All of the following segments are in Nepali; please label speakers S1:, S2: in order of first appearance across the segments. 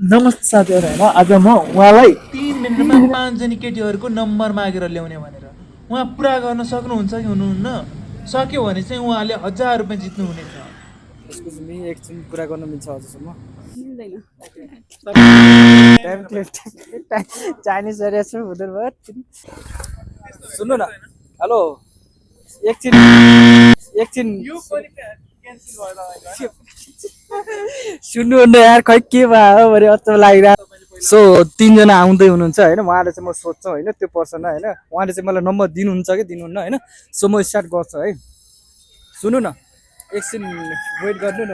S1: नमस्ते साथीहरु हैन आज म उहाँलाई 3 मिनेटमा 5 जना केटीहरुको नम्बर मागेर ल्याउने भनेर उहाँ पुरा गर्न सक्नुहुन्छ कि हुनुहुन्न सक्यो भने चाहिँ उहाँले 1000 रुपैयाँ जित्नु हुनेछ
S2: एक्सक्युज मी एकछिन कुरा गर्न मिल्छ हजुरसँग
S3: मिल्दैन
S2: चाइनिज एरिया छु हुँदैन भयो सुन्नु न हेलो एकछिन एकछिन सुन्नुहुन्न यार खै के भयो भने अचम्म लागिरहेको सो 3 जना आउँदै हुनुहुन्छ होइन उहाँले चाहिँ म सोध्छु होइन त्यो पर्सन होइन उहाँले चाहिँ मलाई नम्बर दिनुहुन्छ कि दिनुहुन्न होइन सो म स्टार्ट गर्छु है सुन्नु न एकछिन वेट गर्नु न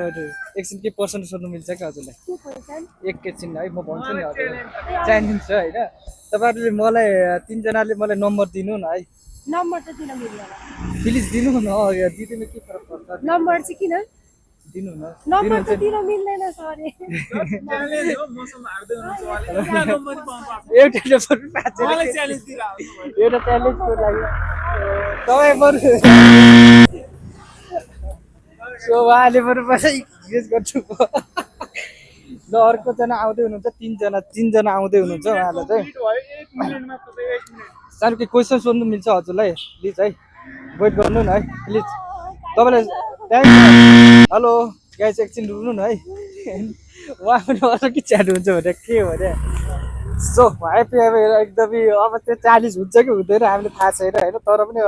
S2: एकछिन के पर्सन सोध्नु मिल्छ कि हजुरलाई एकैछिन है म भन्छु नि हजुरलाई चाहिन्छ होइन तपाईँहरूले मलाई 3 जनाले मलाई नम्बर दिनु न है
S3: नम्बर त दिन मिल्दैन
S2: प्लिज दिनु न दिदिनु के फरक पर्छ
S3: नम्बर चाहिँ किन
S2: दिनु न
S3: नम्बर त दिन मिल्दैन सरी
S1: च्यालेन्ज हो मसँग हार्दै हुनुहुन्छ उहाँले एउटा नम्बर पाउँछ
S2: एउटा नम्बर पाँच
S1: उहाँलाई च्यालेन्ज दिइराख्नु
S2: एउटा च्यालेन्जको लागि तपाईँ बरु सो उहाँले बरु मलाई युज गर्छु ल अर्कोजना आउँदै हुनुहुन्छ 3 जना आउँदै हुनुहुन्छ उहाँलाई चाहिँ सानो के क्वेसन सोध्नु मिल्छ हजुरलाई प्लिज है वेट गर्नु न है प्लिज तपाईँलाई टाइम हेलो गाइस एकछिन रुक्नु न है उहाँ पनि अरू के च्याट हुन्छ भने के हो भने सो ह्याप्पी एकदमै अब त्यो 40 हुन्छ कि हुँदैन हामीले थाहा छैन होइन तर पनि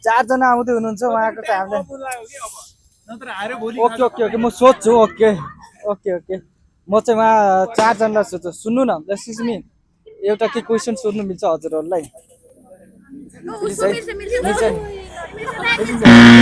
S2: 4 जना आउँदै हुनुहुन्छ उहाँको चाहिँ हामीले ओके ओके ओके म सोध्छु ओके ओके ओके म चाहिँ उहाँ 4 जनालाई सोध्छु सुन्नु न एक्सक्युज मी एउटा के क्वेसन सोध्नु मिल्छ हजुरहरूलाई प्लिज है